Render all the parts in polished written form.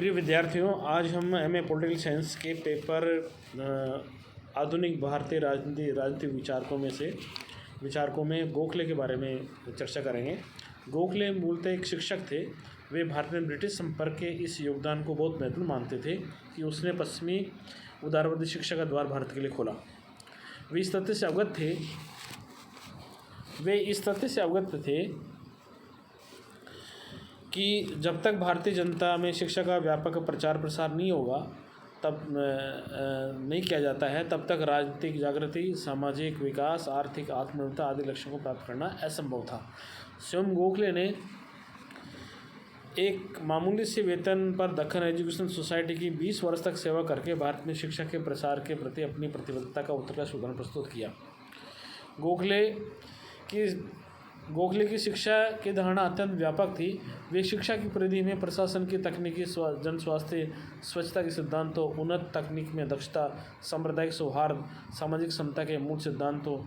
प्रिय विद्यार्थियों, आज हम एमए पॉलिटिकल साइंस के पेपर आधुनिक भारतीय राजनीतिक विचारकों में गोखले के बारे में चर्चा करेंगे। गोखले मूलतः एक शिक्षक थे। वे भारत में ब्रिटिश संपर्क के इस योगदान को बहुत महत्वपूर्ण मानते थे कि उसने पश्चिमी उदारवादी शिक्षा का द्वार भारत के लिए खोला। वे इस तथ्य से अवगत थे कि जब तक भारतीय जनता में शिक्षा का व्यापक प्रचार प्रसार नहीं किया जाता है, तब तक राजनीतिक जागृति, सामाजिक विकास, आर्थिक आत्मनिर्भरता आदि लक्ष्यों को प्राप्त करना असंभव था। स्वयं गोखले ने एक मामूली से वेतन पर दक्कन एजुकेशन सोसाइटी की 20 वर्ष तक सेवा करके भारत में शिक्षा के प्रसार के प्रति अपनी प्रतिबद्धता का उत्कृष्ट उदाहरण प्रस्तुत किया। गोखले की शिक्षा की धारणा अत्यंत व्यापक थी। वे शिक्षा की परिधि में प्रशासन की तकनीकी, जन स्वास्थ्य, स्वच्छता के सिद्धांतों, उन्नत तकनीक में दक्षता, सांप्रदायिक सौहार्द, सामाजिक समता के मूल सिद्धांतों,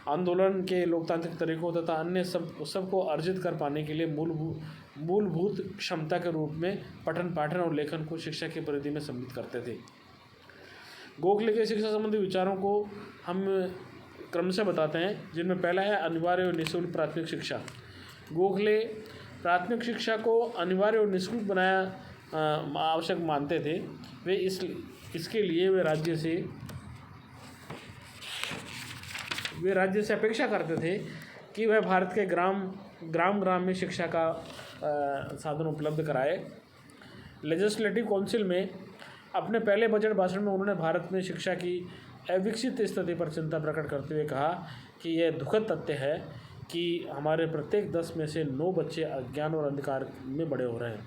आंदोलन के लोकतांत्रिक तरीकों तथा अन्य सबको अर्जित कर पाने के लिए मूलभूत क्षमता के रूप में पठन पाठन और लेखन को शिक्षा की परिधि में सम्मिलित करते थे। गोखले के शिक्षा संबंधी विचारों को हम क्रमशः बताते हैं, जिनमें पहला है अनिवार्य और निःशुल्क प्राथमिक शिक्षा। गोखले प्राथमिक शिक्षा को अनिवार्य और निःशुल्क बनाया आवश्यक मानते थे। वे इसके लिए वे राज्य से अपेक्षा करते थे कि वह भारत के ग्राम में शिक्षा का साधन उपलब्ध कराए। लेजिस्लेटिव काउंसिल में अपने पहले बजट भाषण में उन्होंने भारत में शिक्षा की अविकसित स्थिति पर चिंता प्रकट करते हुए कहा कि यह दुखद तथ्य है कि हमारे प्रत्येक 10 में से 9 बच्चे अज्ञान और अंधकार में बड़े हो रहे हैं।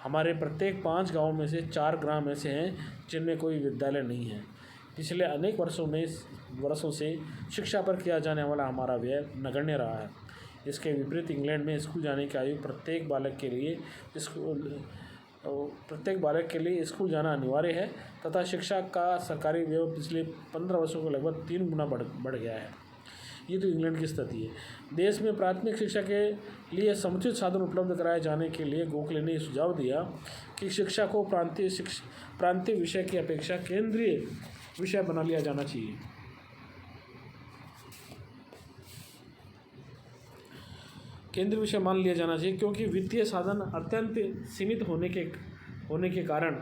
हमारे प्रत्येक 5 गाँव में से 4 ग्राम ऐसे हैं जिनमें कोई विद्यालय नहीं है। पिछले अनेक वर्षों से शिक्षा पर किया जाने वाला हमारा व्यय नगण्य रहा है। इसके विपरीत इंग्लैंड में स्कूल जाने की आयु प्रत्येक बालक के लिए स्कूल जाना अनिवार्य है तथा शिक्षा का सरकारी व्यय पिछले 15 वर्षों को लगभग 3 गुना बढ़ गया है। ये तो इंग्लैंड की स्थिति है। देश में प्राथमिक शिक्षा के लिए समुचित साधन उपलब्ध कराए जाने के लिए गोखले ने सुझाव दिया कि शिक्षा को प्रांतीय विषय की अपेक्षा केंद्रीय विषय बना लिया जाना चाहिए। केंद्रीय विषय मान लिया जाना चाहिए क्योंकि वित्तीय साधन अत्यंत सीमित होने के कारण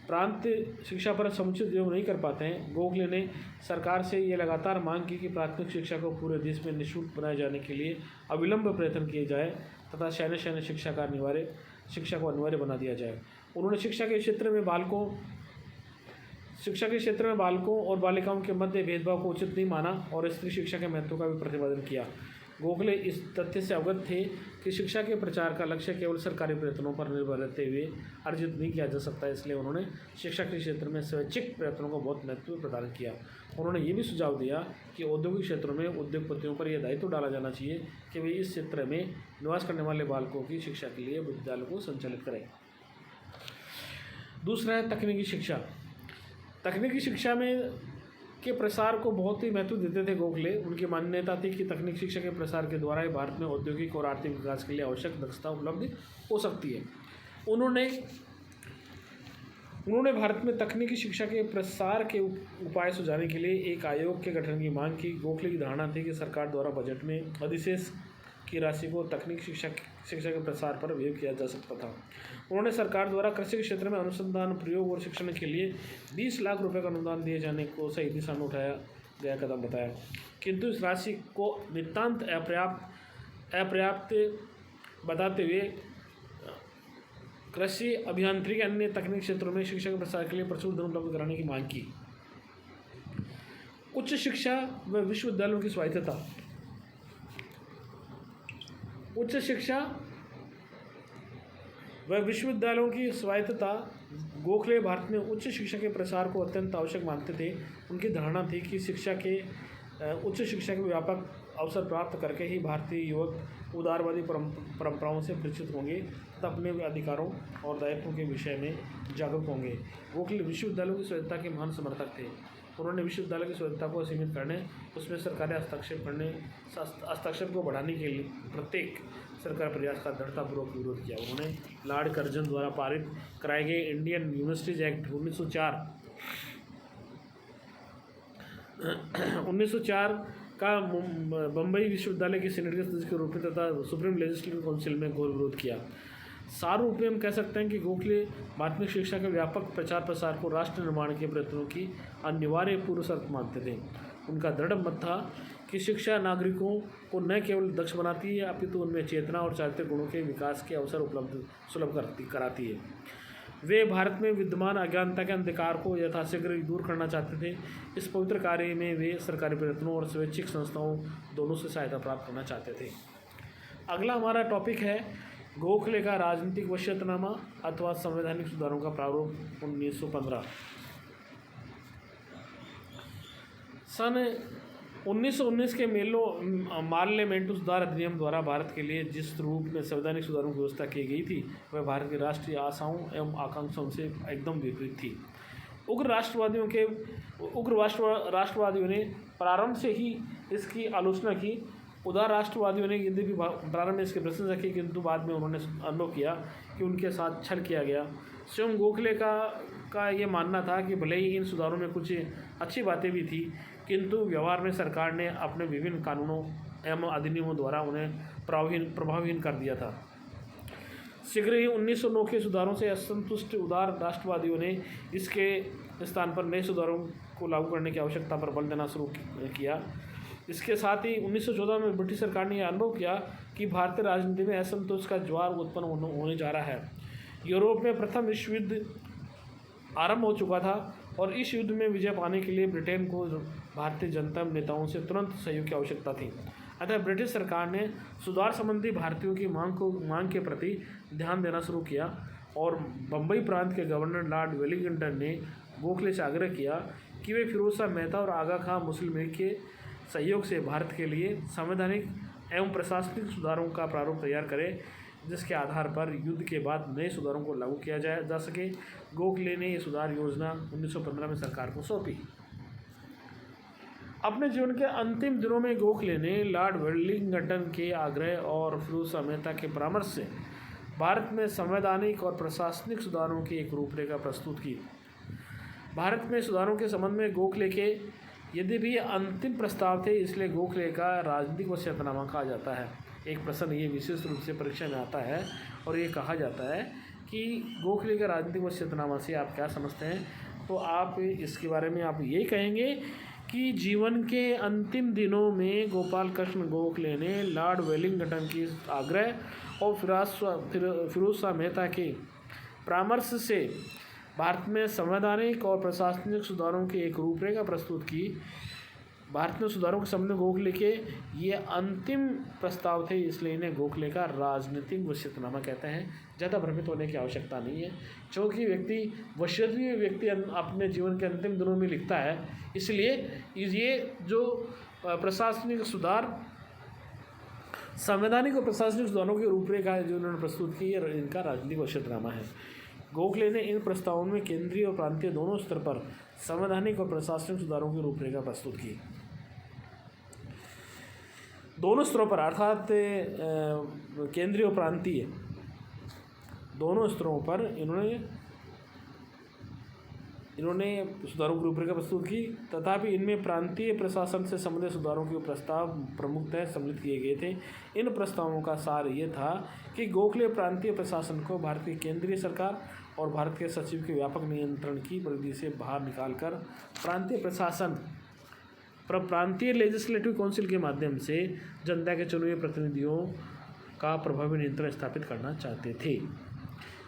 प्रांतीय शिक्षा पर समुचित उपयोग नहीं कर पाते हैं। गोखले ने सरकार से ये लगातार मांग की कि प्राथमिक शिक्षा को पूरे देश में निःशुल्क बनाए जाने के लिए अविलंब प्रयत्न किए जाए तथा शैन्य शिक्षा को अनिवार्य बना दिया जाए। उन्होंने शिक्षा के क्षेत्र में बालकों और बालिकाओं के मध्य भेदभाव को उचित नहीं माना और स्त्री शिक्षा के महत्व का भी प्रतिपादन किया। गोखले इस तथ्य से अवगत थे कि शिक्षा के प्रचार का लक्ष्य केवल सरकारी प्रयत्नों पर निर्भर रहते हुए अर्जित नहीं किया जा सकता, इसलिए उन्होंने शिक्षा के क्षेत्र में स्वैच्छिक प्रयत्नों को बहुत महत्व प्रदान किया। उन्होंने ये भी सुझाव दिया कि औद्योगिक क्षेत्रों में उद्योगपतियों पर यह दायित्व डाला जाना चाहिए कि वे इस क्षेत्र में निवास करने वाले बालकों की शिक्षा के लिए विद्यालयों को संचालित करें। दूसरा है तकनीकी शिक्षा। तकनीकी शिक्षा के प्रसार को बहुत ही महत्व देते थे गोखले। उनकी मान्यता थी कि तकनीकी शिक्षा के प्रसार के द्वारा ही भारत में औद्योगिक और आर्थिक विकास के लिए आवश्यक दक्षता उपलब्ध हो सकती है। उन्होंने भारत में तकनीकी शिक्षा के प्रसार के उपाय सुझाने के लिए एक आयोग के गठन की मांग की। गोखले की धारणा थी कि सरकार द्वारा बजट में अधिशेष की राशि को तकनीकी शिक्षा के प्रसार पर व्यय किया जा सकता था। उन्होंने सरकार द्वारा कृषि के क्षेत्र में अनुसंधान, प्रयोग और शिक्षण के लिए 20 लाख रुपए का अनुदान दिए जाने को सही दिशा में उठाया गया कदम बताया, किंतु इस राशि को नितांत अपर्याप्त बताते हुए कृषि, अभियांत्रिकी, अन्य तकनीक क्षेत्रों में शिक्षा के प्रसार के लिए प्रचुर धन उपलब्ध कराने की मांग की। उच्च शिक्षा व विश्वविद्यालयों की स्वायत्तता। उच्च शिक्षा व विश्वविद्यालयों की स्वायत्तता। गोखले भारत में उच्च शिक्षा के प्रसार को अत्यंत आवश्यक मानते थे। उनकी धारणा थी कि उच्च शिक्षा के व्यापक अवसर प्राप्त करके ही भारतीय युवक उदारवादी परंपराओं से परिचित होंगे तथा अपने अधिकारों और दायित्वों के विषय में जागरूक होंगे। गोखले विश्वविद्यालयों की स्वायत्तता के महान समर्थक थे। उन्होंने विश्वविद्यालय की स्वायत्तता को सीमित करने, उसमें सरकारी हस्तक्षेप को बढ़ाने के लिए प्रत्येक सरकार प्रयास का दृढ़तापूर्वक विरोध किया। उन्होंने लॉर्ड कर्जन द्वारा पारित कराए गए इंडियन यूनिवर्सिटीज एक्ट 1904 का बम्बई विश्वविद्यालय के सीनेट के सदस्य के रूप में तथा सुप्रीम लेजिस्लेटिव काउंसिल में घोर विरोध किया। सार रूप में हम कह सकते हैं कि गोखले माध्यमिक शिक्षा के व्यापक प्रचार प्रसार को राष्ट्र निर्माण के प्रयत्नों की अनिवार्य पूर्व शर्त मानते थे। उनका दृढ़ मत था कि शिक्षा नागरिकों को न केवल दक्ष बनाती है अपितु उनमें चेतना और चारित्रिक गुणों के विकास के अवसर सुलभ कराती है। वे भारत में विद्यमान अज्ञानता के अंधकार को यथाशीघ्र दूर करना चाहते थे। इस पवित्र कार्य में वे सरकारी प्रयत्नों और स्वैच्छिक संस्थाओं दोनों से सहायता प्राप्त करना चाहते थे। अगला हमारा टॉपिक है गोखले का राजनीतिक वसीयतनामा अथवा संवैधानिक सुधारों का प्रारूप 1915। सन 1919 के पार्लियामेंट सुधार अधिनियम द्वारा भारत के लिए जिस रूप में संवैधानिक सुधारों की व्यवस्था की गई थी वह भारत की राष्ट्रीय आशाओं एवं आकांक्षाओं से एकदम विपरीत थी। उग्र राष्ट्रवादियों ने प्रारंभ से ही इसकी आलोचना की। उदार राष्ट्रवादियों ने यद्यपि प्रारंभ में इसकी प्रशंसा की किंतु बाद में उन्होंने अनुभव किया कि उनके साथ छल किया गया। स्वयं गोखले का ये मानना था कि भले ही इन सुधारों में कुछ अच्छी बातें भी थी किंतु व्यवहार में सरकार ने अपने विभिन्न कानूनों एवं अधिनियमों द्वारा उन्हें प्रभावहीन कर दिया था। शीघ्र ही 1909 के सुधारों से असंतुष्ट उदार राष्ट्रवादियों ने इसके स्थान पर नए सुधारों को लागू करने की आवश्यकता पर बल देना शुरू किया। इसके साथ ही 1914 में ब्रिटिश सरकार ने यह अनुभव किया कि भारतीय राजनीति में असंतोष का ज्वार उत्पन्न होने जा रहा है। यूरोप में प्रथम विश्व युद्ध आरंभ हो चुका था और इस युद्ध में विजय पाने के लिए ब्रिटेन को भारतीय जनता नेताओं से तुरंत सहयोग की आवश्यकता थी। अतः ब्रिटिश सरकार ने सुधार संबंधी भारतीयों की मांग के प्रति ध्यान देना शुरू किया और बम्बई प्रांत के गवर्नर लॉर्ड वेलिंगटन ने गोखले से आग्रह किया कि वे फिरोज शाह मेहता और आगा खां मुस्लिम लीग के सहयोग से भारत के लिए संवैधानिक एवं प्रशासनिक सुधारों का प्रारूप तैयार करें जिसके आधार पर युद्ध के बाद नए सुधारों को लागू किया जा सके। गोखले ने ये सुधार योजना 1915 में सरकार को सौंपी। अपने जीवन के अंतिम दिनों में गोखले ने लॉर्ड वेलिंगटन के आग्रह और फिरोज शाह मेहता के परामर्श से भारत में संवैधानिक और प्रशासनिक सुधारों की एक रूपरेखा प्रस्तुत की। भारत में सुधारों के संबंध में गोखले के यद्यपि ये अंतिम प्रस्ताव थे इसलिए गोखले का राजनीतिक वसीयतनामा कहा जाता है। एक प्रश्न ये विशेष रूप से परीक्षा में आता है और ये कहा जाता है कि गोखले का राजनीतिक वसीयतनामा से आप क्या समझते हैं, तो आप इसके बारे में आप यही कहेंगे कि जीवन के अंतिम दिनों में गोपाल कृष्ण गोखले ने लॉर्ड वेलिंगटन की आग्रह और फिरोज शाह मेहता के परामर्श से भारत में संवैधानिक और प्रशासनिक सुधारों की एक रूपरेखा प्रस्तुत की। भारत में सुधारों के संबंध में गोखले के ये अंतिम प्रस्ताव थे इसलिए इन्हें गोखले का राजनीतिक वसीयतनामा कहते हैं। ज़्यादा भ्रमित होने की आवश्यकता नहीं है क्योंकि व्यक्ति अपने जीवन के अंतिम दिनों में लिखता है, इसलिए ये जो प्रशासनिक सुधार संवैधानिक और प्रशासनिक सुधारों की रूपरेखा जो उन्होंने प्रस्तुत की है इनका राजनीतिक वसीयतनामा है। गोखले ने इन प्रस्तावों में केंद्रीय और प्रांतीय दोनों स्तर पर संवैधानिक और प्रशासनिक सुधारों की रूपरेखा प्रस्तुत की। दोनों स्तरों पर अर्थात केंद्रीय और प्रांतीय दोनों स्तरों पर इन्होंने सुधारों की रूपरेखा प्रस्तुत की। तथापि इनमें प्रांतीय प्रशासन से संबंधित सुधारों के प्रस्ताव प्रमुखतः सम्मिलित किए गए थे। इन प्रस्तावों का सार ये था कि गोखले प्रांतीय प्रशासन को भारत की केंद्रीय सरकार और भारत के सचिव के व्यापक नियंत्रण की परिधि से बाहर निकालकर प्रांतीय प्रशासन प्रांतीय लेजिस्लेटिव काउंसिल के माध्यम से जनता के चुने हुए प्रतिनिधियों का प्रभावी नियंत्रण स्थापित करना चाहते थे।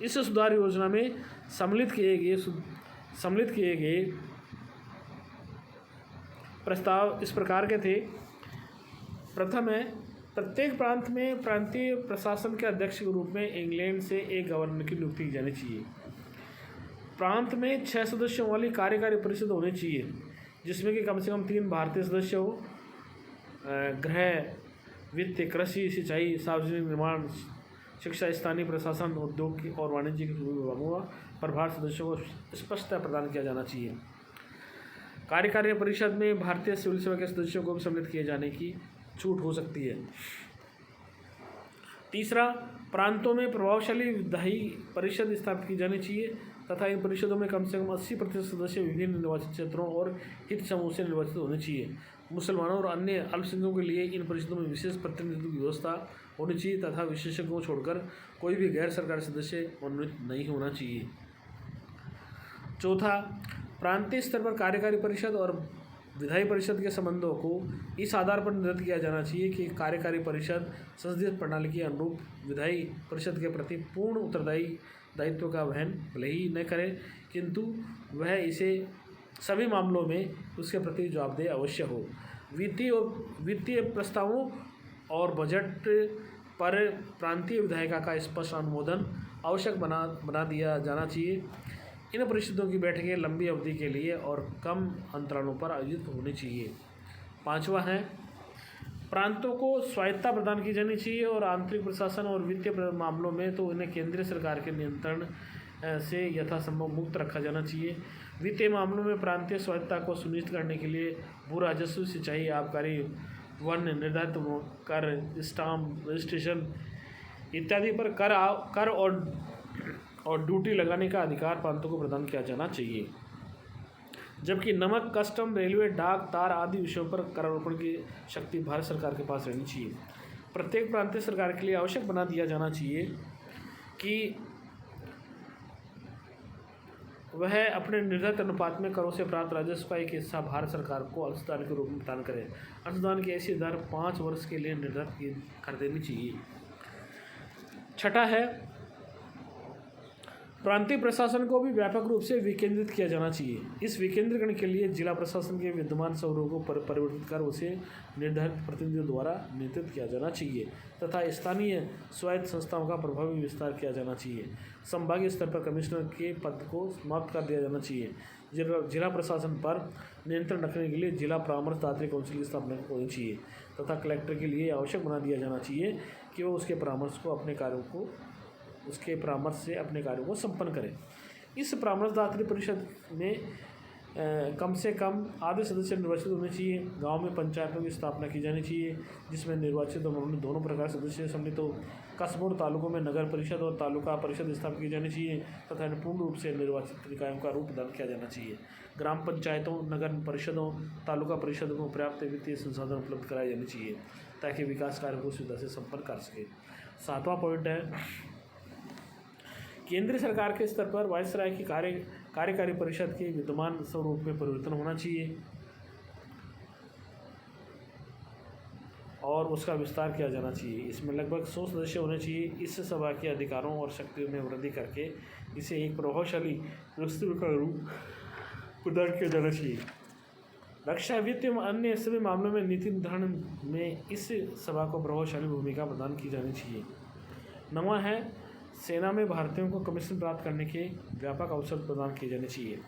इस सुधार योजना में सम्मिलित किए गए प्रस्ताव इस प्रकार के थे। प्रथम है, प्रत्येक प्रांत में प्रांतीय प्रशासन के अध्यक्ष के रूप में इंग्लैंड से एक गवर्नर की नियुक्ति की जानी चाहिए। प्रांत में 6 सदस्यों वाली कार्यकारी परिषद होनी चाहिए जिसमें कि कम से कम 3 भारतीय सदस्य हो। गृह, वित्त, कृषि, सिंचाई, सार्वजनिक निर्माण, शिक्षा, स्थानीय प्रशासन, उद्योग और वाणिज्य के विभागों पर भारत सदस्यों को स्पष्टता प्रदान किया जाना चाहिए। कार्यकारी परिषद में भारतीय सिविल सेवा के सदस्यों को भी सम्मिलित किए जाने की छूट हो सकती है। तीसरा, प्रांतों में प्रभावशाली विधायी परिषद स्थापित की जानी चाहिए तथा इन परिषदों में कम से कम 80% सदस्य विभिन्न निर्वाचित क्षेत्रों और हित समूह से निर्वाचित होने चाहिए। मुसलमानों और अन्य अल्पसंख्यकों के लिए इन परिषदों में विशेष प्रतिनिधित्व की व्यवस्था होनी चाहिए तथा विशेषज्ञों को छोड़कर कोई भी गैर सरकारी सदस्य मनोनीत नहीं होना चाहिए। चौथा, प्रांतीय स्तर पर कार्यकारी परिषद और विधायी परिषद के संबंधों को इस आधार पर निर्धारित किया जाना चाहिए कि कार्यकारी परिषद संसदीय प्रणाली के अनुरूप विधायी परिषद के प्रति पूर्ण उत्तरदायी दायित्व का वहन भले ही न करे, किंतु वह इसे सभी मामलों में उसके प्रति जवाबदेह अवश्य हो। वित्तीय प्रस्तावों और बजट पर प्रांतीय विधायिका का स्पष्ट अनुमोदन आवश्यक बना दिया जाना चाहिए। इन परिषदों की बैठकें लंबी अवधि के लिए और कम अंतरालों पर आयोजित होनी चाहिए। पांचवा है, प्रांतों को स्वायत्तता प्रदान की जानी चाहिए और आंतरिक प्रशासन और वित्तीय मामलों में तो इन्हें केंद्रीय सरकार के नियंत्रण से यथासंभव मुक्त रखा जाना चाहिए। वित्तीय मामलों में प्रांतीय स्वायत्तता को सुनिश्चित करने के लिए भू राजस्व, सिंचाई, आबकारी, वन, निर्धारित कर, स्टाम्प, रजिस्ट्रेशन इत्यादि पर कर और ड्यूटी लगाने का अधिकार प्रांतों को प्रदान किया जाना चाहिए। जबकि नमक, कस्टम, रेलवे, डाक, तार आदि विषयों पर करारोपण की शक्ति भारत सरकार के पास रहनी चाहिए। प्रत्येक प्रांतीय सरकार के लिए आवश्यक बना दिया जाना चाहिए कि वह अपने निर्धारित अनुपात में करों से प्राप्त राजस्व का एक हिस्सा भारत सरकार को अंशदान के रूप में प्रदान करे। अंशदान की ऐसी दर 5 वर्ष के लिए निर्धारित कर देनी चाहिए। छठा है, प्रांतीय प्रशासन को भी व्यापक रूप से विकेंद्रित किया जाना चाहिए। इस विकेंद्रीकरण के लिए जिला प्रशासन के विद्यमान स्वरूप को परिवर्तित कर उसे निर्धारित प्रतिनिधियों द्वारा नियंत्रित किया जाना चाहिए तथा स्थानीय स्वायत्त संस्थाओं का प्रभावी विस्तार किया जाना चाहिए। संभागीय स्तर पर कमिश्नर के पद को समाप्त कर दिया जाना चाहिए। जिला प्रशासन पर नियंत्रण रखने के लिए जिला परामर्शदात्री काउंसिल की स्थापना होनी चाहिए तथा कलेक्टर के लिए आवश्यक बना दिया जाना चाहिए कि वह उसके परामर्श से अपने कार्यों को संपन्न करें। इस परामर्शदात्री परिषद में कम से कम आधे सदस्य निर्वाचित होने चाहिए। गांव में पंचायतों की स्थापना की जानी चाहिए जिसमें निर्वाचित और मनोनीत दोनों प्रकार सदस्य सम्मिलित हो। कस्बों और तालुकों में नगर परिषद और तालुका परिषद स्थापित की जानी चाहिए तथा इन्हें पूर्ण रूप से निर्वाचित निकायों का रूप प्रदान किया जाना चाहिए। ग्राम पंचायतों, नगर परिषदों, तालुका परिषदों को पर्याप्त वित्तीय संसाधन उपलब्ध कराए जाने चाहिए ताकि विकास कार्य को सुविधा से संपन्न कर सके। 7वां पॉइंट है, केंद्रीय सरकार के स्तर पर वायसराय की कार्यकारी परिषद के विद्यमान स्वरूप में परिवर्तन होना चाहिए और उसका विस्तार किया जाना चाहिए। इसमें लगभग 100 सदस्य होने चाहिए। इस सभा के अधिकारों और शक्तियों में वृद्धि करके इसे एक प्रभावशाली व्यवस्था का रूप प्रदान किया जाना चाहिए। रक्षा, वित्त एवं अन्य सभी मामलों में नीति निर्धारण में इस सभा को प्रभावशाली भूमिका प्रदान की जानी चाहिए। 9वां है, सेना में भारतीयों को कमीशन प्राप्त करने के व्यापक अवसर प्रदान किए जाने चाहिए।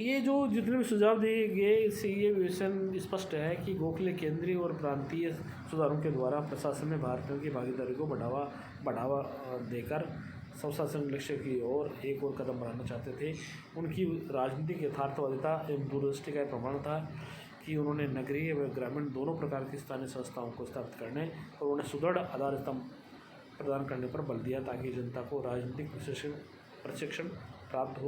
ये जो जितने भी सुझाव दिए गए इससे ये विषय स्पष्ट है कि गोखले केंद्रीय और प्रांतीय सुधारों के द्वारा प्रशासन में भारतीयों की भागीदारी को बढ़ावा देकर स्वशासन लक्ष्य की ओर एक और कदम बढ़ाना चाहते थे। उनकी राजनीतिक यथार्थवादिता एवं दूरदृष्टि का प्रमाण था कि उन्होंने नगरीय व ग्रामीण दोनों प्रकार की स्थानीय संस्थाओं को स्थापित करने और उन्हें सुदृढ़ आधार स्तंभ प्रदान करने पर बल दिया ताकि जनता को राजनीतिक प्रशिक्षण प्राप्त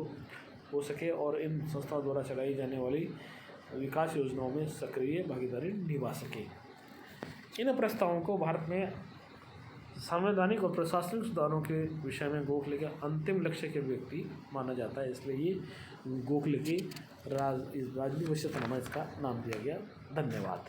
हो सके और इन संस्थाओं द्वारा चलाई जाने वाली विकास योजनाओं में सक्रिय भागीदारी निभा सके। इन प्रस्तावों को भारत में संवैधानिक और प्रशासनिक सुधारों के विषय में गोखले के अंतिम लक्ष्य के व्यक्ति माना जाता है, इसलिए ये गोखले की राजनीतिक वैश्यतनामा इसका नाम दिया गया। धन्यवाद।